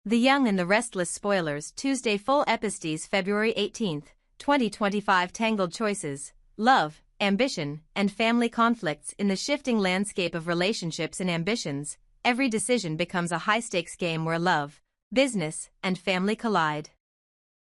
The Young and the Restless spoilers Tuesday full epistes February 18, 2025 Tangled choices, love, ambition, and family conflicts in the shifting landscape of relationships and ambitions, every decision becomes a high-stakes game where love, business, and family collide.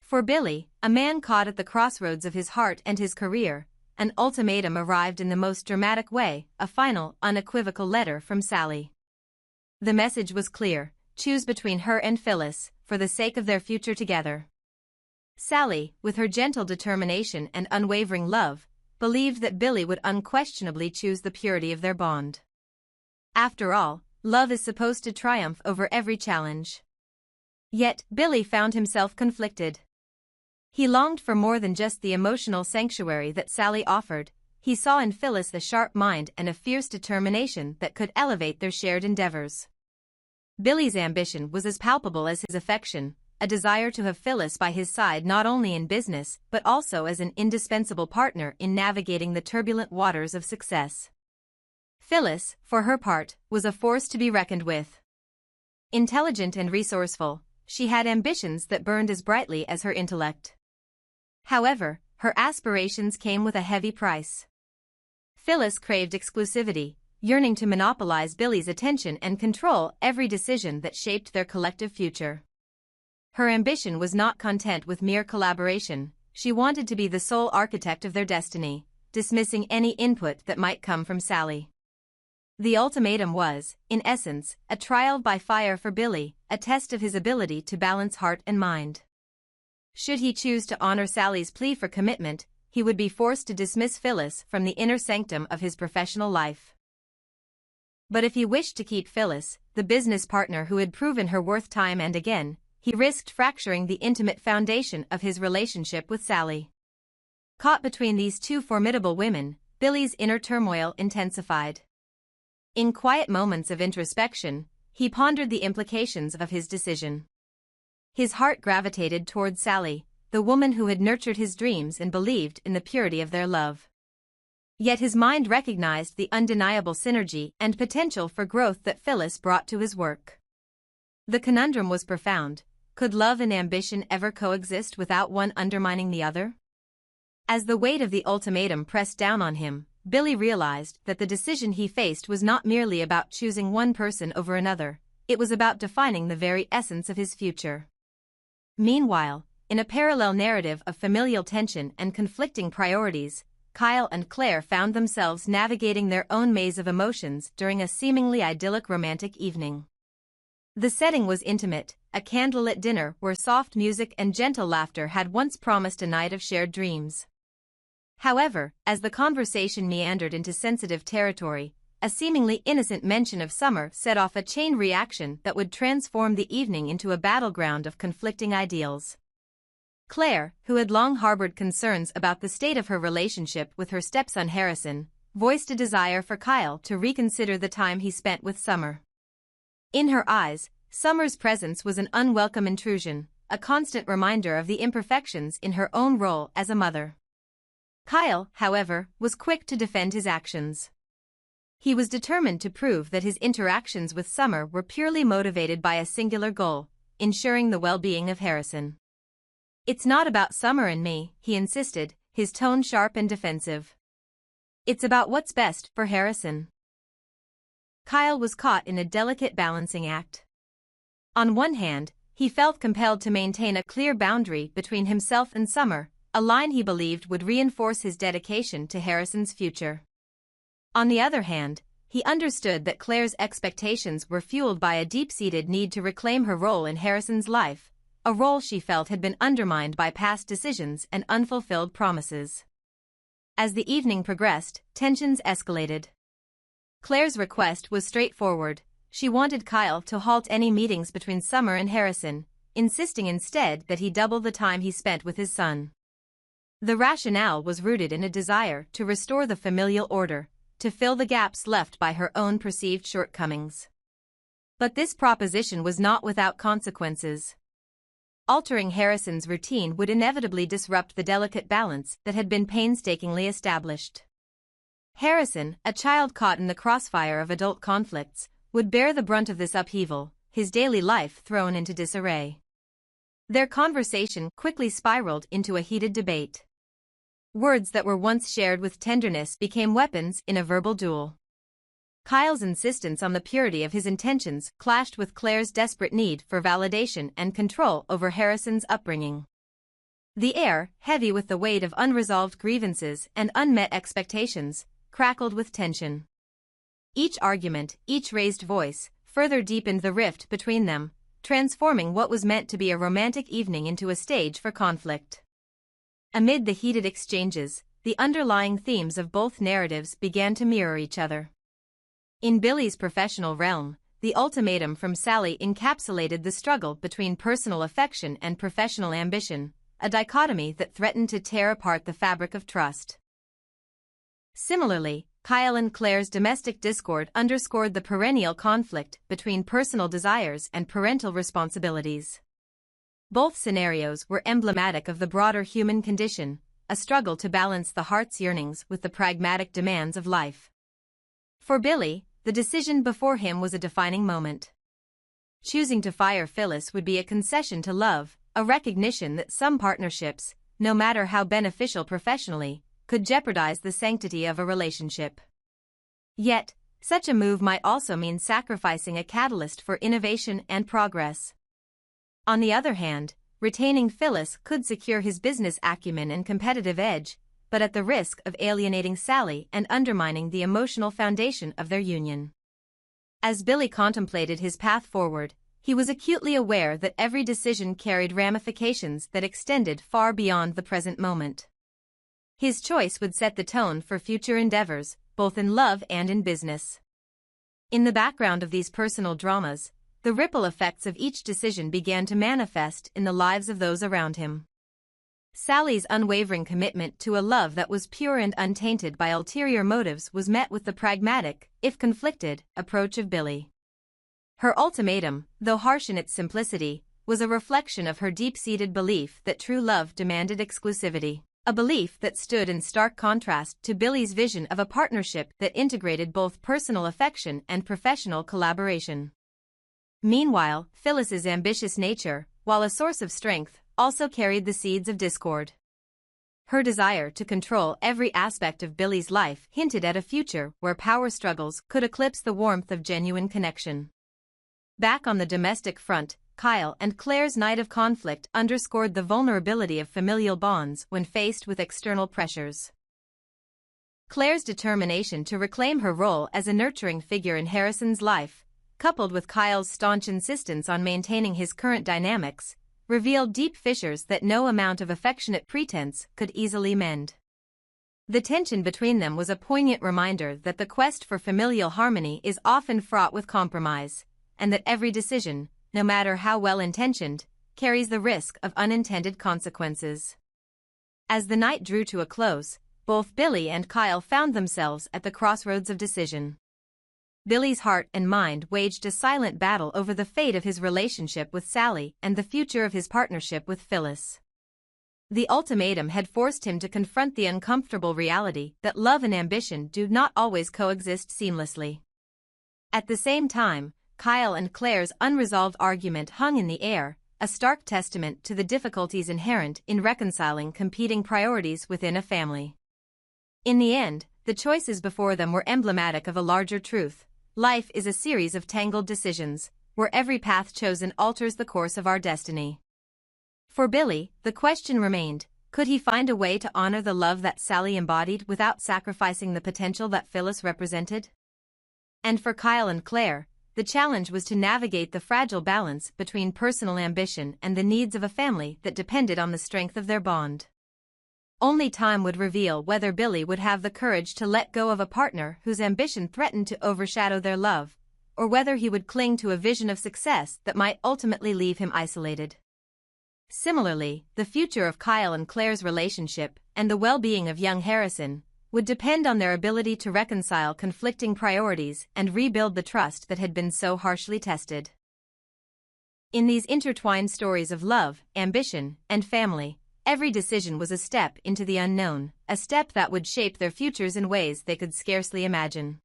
For Billy, a man caught at the crossroads of his heart and his career, an ultimatum arrived in the most dramatic way, a final, unequivocal letter from Sally. The message was clear: choose between her and Phyllis, for the sake of their future together. Sally, with her gentle determination and unwavering love, believed that Billy would unquestionably choose the purity of their bond. After all, love is supposed to triumph over every challenge. Yet, Billy found himself conflicted. He longed for more than just the emotional sanctuary that Sally offered. He saw in Phyllis a sharp mind and a fierce determination that could elevate their shared endeavors. Billy's ambition was as palpable as his affection, a desire to have Phyllis by his side not only in business but also as an indispensable partner in navigating the turbulent waters of success. Phyllis, for her part, was a force to be reckoned with. Intelligent and resourceful, she had ambitions that burned as brightly as her intellect. However, her aspirations came with a heavy price. Phyllis craved exclusivity, yearning to monopolize Billy's attention and control every decision that shaped their collective future. Her ambition was not content with mere collaboration, she wanted to be the sole architect of their destiny, dismissing any input that might come from Sally. The ultimatum was, in essence, a trial by fire for Billy, a test of his ability to balance heart and mind. Should he choose to honor Sally's plea for commitment, he would be forced to dismiss Phyllis from the inner sanctum of his professional life. But if he wished to keep Phyllis, the business partner who had proven her worth time and again, he risked fracturing the intimate foundation of his relationship with Sally. Caught between these two formidable women, Billy's inner turmoil intensified. In quiet moments of introspection, he pondered the implications of his decision. His heart gravitated toward Sally, the woman who had nurtured his dreams and believed in the purity of their love. Yet his mind recognized the undeniable synergy and potential for growth that Phyllis brought to his work. The conundrum was profound: could love and ambition ever coexist without one undermining the other? As the weight of the ultimatum pressed down on him, Billy realized that the decision he faced was not merely about choosing one person over another, it was about defining the very essence of his future. Meanwhile, in a parallel narrative of familial tension and conflicting priorities, Kyle and Claire found themselves navigating their own maze of emotions during a seemingly idyllic romantic evening. The setting was intimate, a candlelit dinner where soft music and gentle laughter had once promised a night of shared dreams. However, as the conversation meandered into sensitive territory, a seemingly innocent mention of summer set off a chain reaction that would transform the evening into a battleground of conflicting ideals. Claire, who had long harbored concerns about the state of her relationship with her stepson Harrison, voiced a desire for Kyle to reconsider the time he spent with Summer. In her eyes, Summer's presence was an unwelcome intrusion, a constant reminder of the imperfections in her own role as a mother. Kyle, however, was quick to defend his actions. He was determined to prove that his interactions with Summer were purely motivated by a singular goal: ensuring the well-being of Harrison. "It's not about Summer and me," he insisted, his tone sharp and defensive. "It's about what's best for Harrison." Kyle was caught in a delicate balancing act. On one hand, he felt compelled to maintain a clear boundary between himself and Summer, a line he believed would reinforce his dedication to Harrison's future. On the other hand, he understood that Claire's expectations were fueled by a deep-seated need to reclaim her role in Harrison's life, a role she felt had been undermined by past decisions and unfulfilled promises. As the evening progressed, tensions escalated. Claire's request was straightforward: she wanted Kyle to halt any meetings between Summer and Harrison, insisting instead that he double the time he spent with his son. The rationale was rooted in a desire to restore the familial order, to fill the gaps left by her own perceived shortcomings. But this proposition was not without consequences. Altering Harrison's routine would inevitably disrupt the delicate balance that had been painstakingly established. Harrison, a child caught in the crossfire of adult conflicts, would bear the brunt of this upheaval, his daily life thrown into disarray. Their conversation quickly spiraled into a heated debate. Words that were once shared with tenderness became weapons in a verbal duel. Kyle's insistence on the purity of his intentions clashed with Claire's desperate need for validation and control over Harrison's upbringing. The air, heavy with the weight of unresolved grievances and unmet expectations, crackled with tension. Each argument, each raised voice, further deepened the rift between them, transforming what was meant to be a romantic evening into a stage for conflict. Amid the heated exchanges, the underlying themes of both narratives began to mirror each other. In Billy's professional realm, the ultimatum from Sally encapsulated the struggle between personal affection and professional ambition, a dichotomy that threatened to tear apart the fabric of trust. Similarly, Kyle and Claire's domestic discord underscored the perennial conflict between personal desires and parental responsibilities. Both scenarios were emblematic of the broader human condition, a struggle to balance the heart's yearnings with the pragmatic demands of life. For Billy, the decision before him was a defining moment. Choosing to fire Phyllis would be a concession to love, a recognition that some partnerships, no matter how beneficial professionally, could jeopardize the sanctity of a relationship. Yet, such a move might also mean sacrificing a catalyst for innovation and progress. On the other hand, retaining Phyllis could secure his business acumen and competitive edge, but at the risk of alienating Sally and undermining the emotional foundation of their union. As Billy contemplated his path forward, he was acutely aware that every decision carried ramifications that extended far beyond the present moment. His choice would set the tone for future endeavors, both in love and in business. In the background of these personal dramas, the ripple effects of each decision began to manifest in the lives of those around him. Sally's unwavering commitment to a love that was pure and untainted by ulterior motives was met with the pragmatic, if conflicted, approach of Billy. Her ultimatum, though harsh in its simplicity, was a reflection of her deep-seated belief that true love demanded exclusivity, a belief that stood in stark contrast to Billy's vision of a partnership that integrated both personal affection and professional collaboration. Meanwhile, Phyllis's ambitious nature, while a source of strength, also carried the seeds of discord. Her desire to control every aspect of Billy's life hinted at a future where power struggles could eclipse the warmth of genuine connection. Back on the domestic front, Kyle and Claire's night of conflict underscored the vulnerability of familial bonds when faced with external pressures. Claire's determination to reclaim her role as a nurturing figure in Harrison's life, coupled with Kyle's staunch insistence on maintaining his current dynamics, revealed deep fissures that no amount of affectionate pretense could easily mend. The tension between them was a poignant reminder that the quest for familial harmony is often fraught with compromise, and that every decision, no matter how well-intentioned, carries the risk of unintended consequences. As the night drew to a close, both Billy and Kyle found themselves at the crossroads of decision. Billy's heart and mind waged a silent battle over the fate of his relationship with Sally and the future of his partnership with Phyllis. The ultimatum had forced him to confront the uncomfortable reality that love and ambition do not always coexist seamlessly. At the same time, Kyle and Claire's unresolved argument hung in the air, a stark testament to the difficulties inherent in reconciling competing priorities within a family. In the end, the choices before them were emblematic of a larger truth. Life is a series of tangled decisions, where every path chosen alters the course of our destiny. For Billy, the question remained, could he find a way to honor the love that Sally embodied without sacrificing the potential that Phyllis represented? And for Kyle and Claire, the challenge was to navigate the fragile balance between personal ambition and the needs of a family that depended on the strength of their bond. Only time would reveal whether Billy would have the courage to let go of a partner whose ambition threatened to overshadow their love, or whether he would cling to a vision of success that might ultimately leave him isolated. Similarly, the future of Kyle and Claire's relationship, and the well-being of young Harrison, would depend on their ability to reconcile conflicting priorities and rebuild the trust that had been so harshly tested. In these intertwined stories of love, ambition, and family, every decision was a step into the unknown, a step that would shape their futures in ways they could scarcely imagine.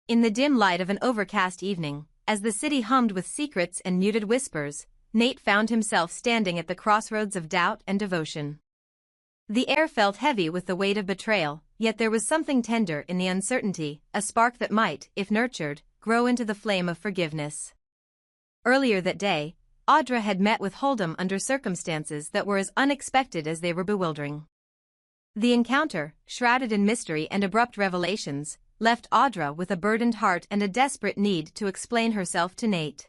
In the dim light of an overcast evening, as the city hummed with secrets and muted whispers, Nate found himself standing at the crossroads of doubt and devotion. The air felt heavy with the weight of betrayal, yet there was something tender in the uncertainty, a spark that might, if nurtured, grow into the flame of forgiveness. Earlier that day, Audra had met with Hold'em under circumstances that were as unexpected as they were bewildering. The encounter, shrouded in mystery and abrupt revelations, left Audra with a burdened heart and a desperate need to explain herself to Nate.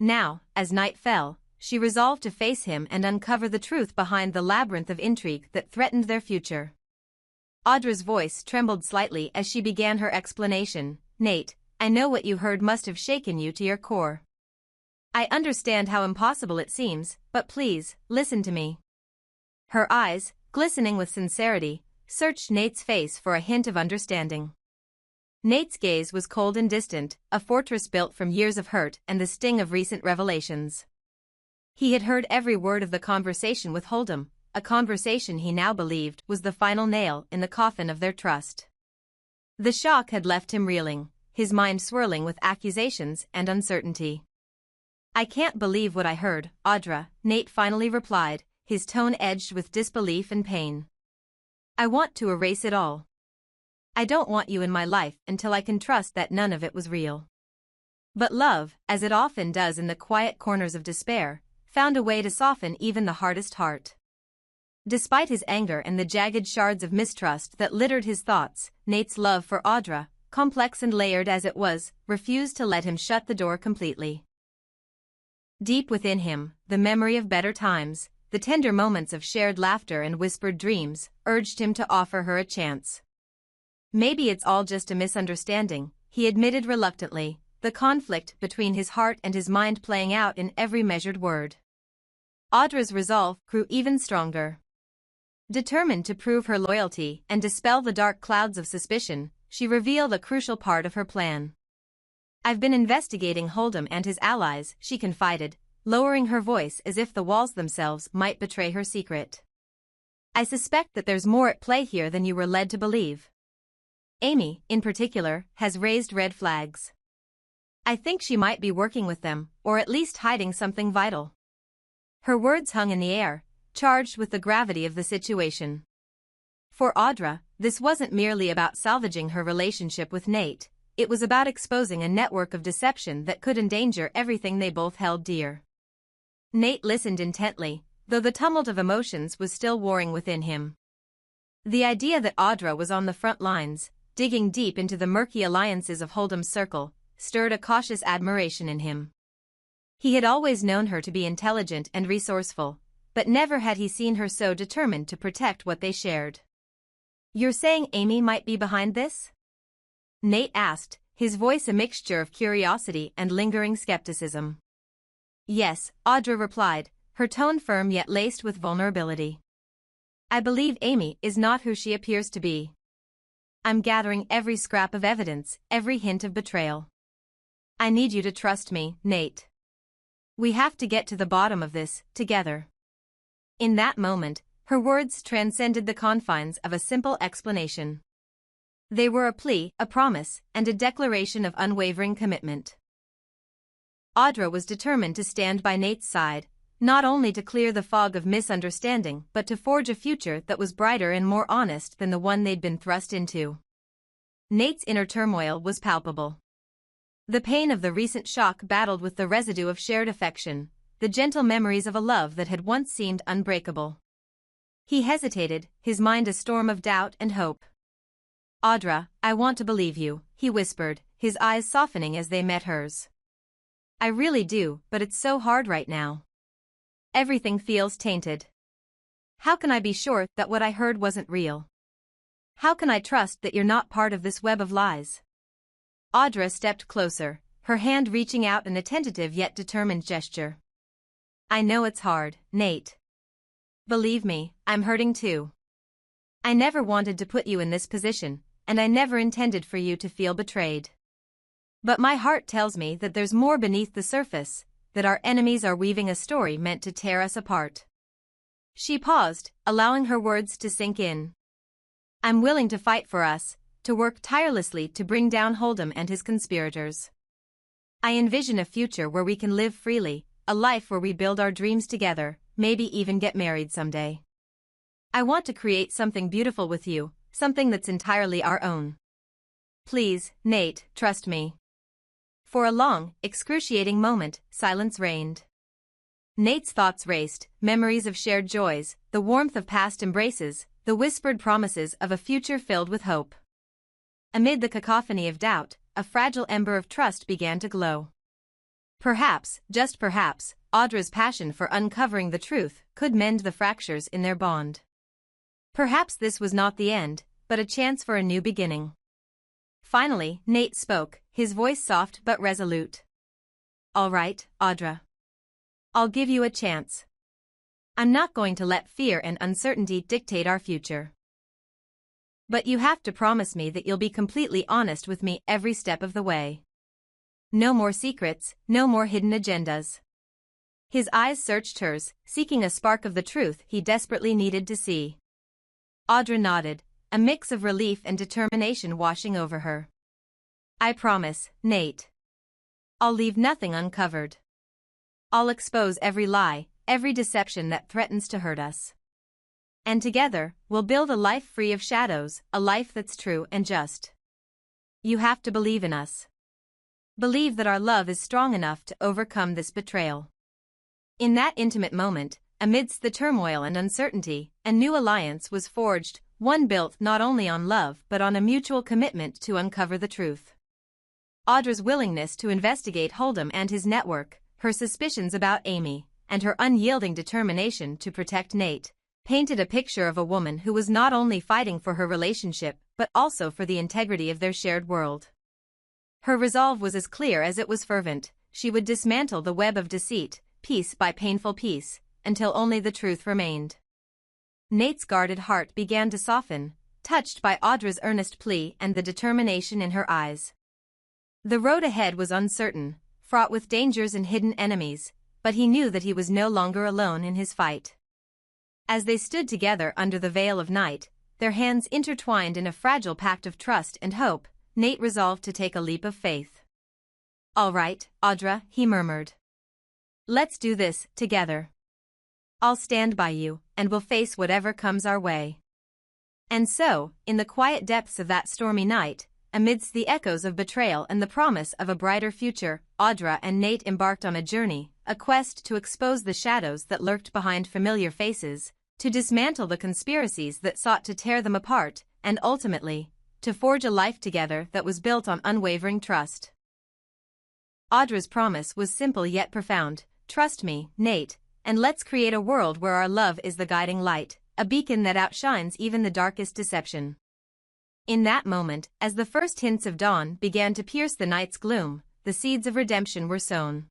Now, as night fell, she resolved to face him and uncover the truth behind the labyrinth of intrigue that threatened their future. Audra's voice trembled slightly as she began her explanation. "Nate, I know what you heard must have shaken you to your core. I understand how impossible it seems, but please, listen to me." Her eyes, glistening with sincerity, searched Nate's face for a hint of understanding. Nate's gaze was cold and distant, a fortress built from years of hurt and the sting of recent revelations. He had heard every word of the conversation with Hold'em, a conversation he now believed was the final nail in the coffin of their trust. The shock had left him reeling, his mind swirling with accusations and uncertainty. "I can't believe what I heard, Audra," Nate finally replied, his tone edged with disbelief and pain. "I want to erase it all. I don't want you in my life until I can trust that none of it was real." But love, as it often does in the quiet corners of despair, found a way to soften even the hardest heart. Despite his anger and the jagged shards of mistrust that littered his thoughts, Nate's love for Audra, complex and layered as it was, refused to let him shut the door completely. Deep within him, the memory of better times, the tender moments of shared laughter and whispered dreams, urged him to offer her a chance. "Maybe it's all just a misunderstanding," he admitted reluctantly, the conflict between his heart and his mind playing out in every measured word. Audra's resolve grew even stronger. Determined to prove her loyalty and dispel the dark clouds of suspicion, she revealed a crucial part of her plan. "I've been investigating Hold'em and his allies," she confided, lowering her voice as if the walls themselves might betray her secret. "I suspect that there's more at play here than you were led to believe. Amy, in particular, has raised red flags. I think she might be working with them, or at least hiding something vital." Her words hung in the air, charged with the gravity of the situation. For Audra, this wasn't merely about salvaging her relationship with Nate, it was about exposing a network of deception that could endanger everything they both held dear. Nate listened intently, though the tumult of emotions was still warring within him. The idea that Audra was on the front lines, digging deep into the murky alliances of Hold'em's circle, stirred a cautious admiration in him. He had always known her to be intelligent and resourceful, but never had he seen her so determined to protect what they shared. "You're saying Amy might be behind this?" Nate asked, his voice a mixture of curiosity and lingering skepticism. "Yes," Audra replied, her tone firm yet laced with vulnerability. "I believe Amy is not who she appears to be. I'm gathering every scrap of evidence, every hint of betrayal. I need you to trust me, Nate. We have to get to the bottom of this, together." In that moment, her words transcended the confines of a simple explanation. They were a plea, a promise, and a declaration of unwavering commitment. Audra was determined to stand by Nate's side, not only to clear the fog of misunderstanding but to forge a future that was brighter and more honest than the one they'd been thrust into. Nate's inner turmoil was palpable. The pain of the recent shock battled with the residue of shared affection, the gentle memories of a love that had once seemed unbreakable. He hesitated, his mind a storm of doubt and hope. "Audra, I want to believe you," he whispered, his eyes softening as they met hers. "I really do, but it's so hard right now. Everything feels tainted. How can I be sure that what I heard wasn't real? How can I trust that you're not part of this web of lies?" Audra stepped closer, her hand reaching out in a tentative yet determined gesture. "I know it's hard, Nate. Believe me, I'm hurting too. I never wanted to put you in this position, and I never intended for you to feel betrayed. But my heart tells me that there's more beneath the surface, that our enemies are weaving a story meant to tear us apart." She paused, allowing her words to sink in. "I'm willing to fight for us, to work tirelessly to bring down Hold'em and his conspirators. I envision a future where we can live freely, a life where we build our dreams together, maybe even get married someday. I want to create something beautiful with you, something that's entirely our own. Please, Nate, trust me. For a long, excruciating moment, silence reigned. Nate's thoughts raced, memories of shared joys, the warmth of past embraces, the whispered promises of a future filled with hope. Amid the cacophony of doubt, a fragile ember of trust began to glow. Perhaps, just perhaps, Audra's passion for uncovering the truth could mend the fractures in their bond. Perhaps this was not the end, but a chance for a new beginning. Finally, Nate spoke, his voice soft but resolute. All right, Audra. I'll give you a chance. I'm not going to let fear and uncertainty dictate our future. But you have to promise me that you'll be completely honest with me every step of the way. No more secrets, no more hidden agendas. His eyes searched hers, seeking a spark of the truth he desperately needed to see. Audra nodded, a mix of relief and determination washing over her. I promise, Nate. I'll leave nothing uncovered. I'll expose every lie, every deception that threatens to hurt us. And together, we'll build a life free of shadows, a life that's true and just. You have to believe in us. Believe that our love is strong enough to overcome this betrayal. In that intimate moment, amidst the turmoil and uncertainty, a new alliance was forged, one built not only on love but on a mutual commitment to uncover the truth. Audra's willingness to investigate Hold'em and his network, her suspicions about Amy, and her unyielding determination to protect Nate, painted a picture of a woman who was not only fighting for her relationship but also for the integrity of their shared world. Her resolve was as clear as it was fervent. She would dismantle the web of deceit, piece by painful piece, until only the truth remained. Nate's guarded heart began to soften, touched by Audra's earnest plea and the determination in her eyes. The road ahead was uncertain, fraught with dangers and hidden enemies, but he knew that he was no longer alone in his fight. As they stood together under the veil of night, their hands intertwined in a fragile pact of trust and hope, Nate resolved to take a leap of faith. All right, Audra, he murmured. Let's do this, together. I'll stand by you, and we'll face whatever comes our way. And so, in the quiet depths of that stormy night, amidst the echoes of betrayal and the promise of a brighter future, Audra and Nate embarked on a journey, a quest to expose the shadows that lurked behind familiar faces, to dismantle the conspiracies that sought to tear them apart, and ultimately, to forge a life together that was built on unwavering trust. Audra's promise was simple yet profound. Trust me, Nate, and let's create a world where our love is the guiding light, a beacon that outshines even the darkest deception. In that moment, as the first hints of dawn began to pierce the night's gloom, the seeds of redemption were sown.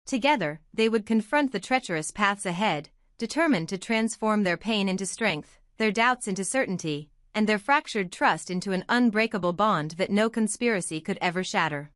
Together, they would confront the treacherous paths ahead, determined to transform their pain into strength, their doubts into certainty, and their fractured trust into an unbreakable bond that no conspiracy could ever shatter.